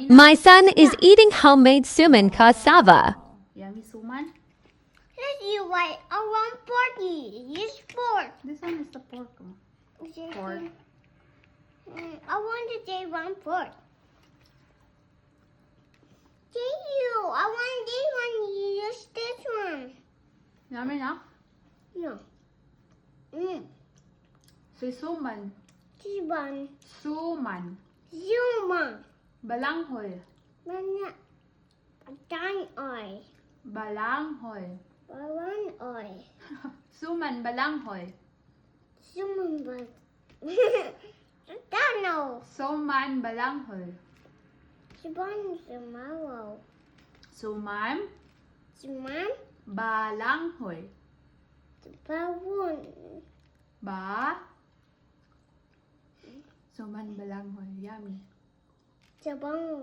Yummy na. My son is eating homemade suman cassava. Yummy suman. Let's eat white. I want porky. Use pork. This one is the pork. Pork. I want to take one pork. Thank you. I want this one. You use this one. Yummy na. No. Si suman. This one. Suman. Zuma. Balanghoy. Mana. Dan oil. Balanghoy. Balan oil. Suman balanghoy. Zuma. Dano. Suman balanghoy. Suman tomorrow. Suman Suman. balanghoy. Bawon. Ba. Suman balanghoy. Yummy. Sabang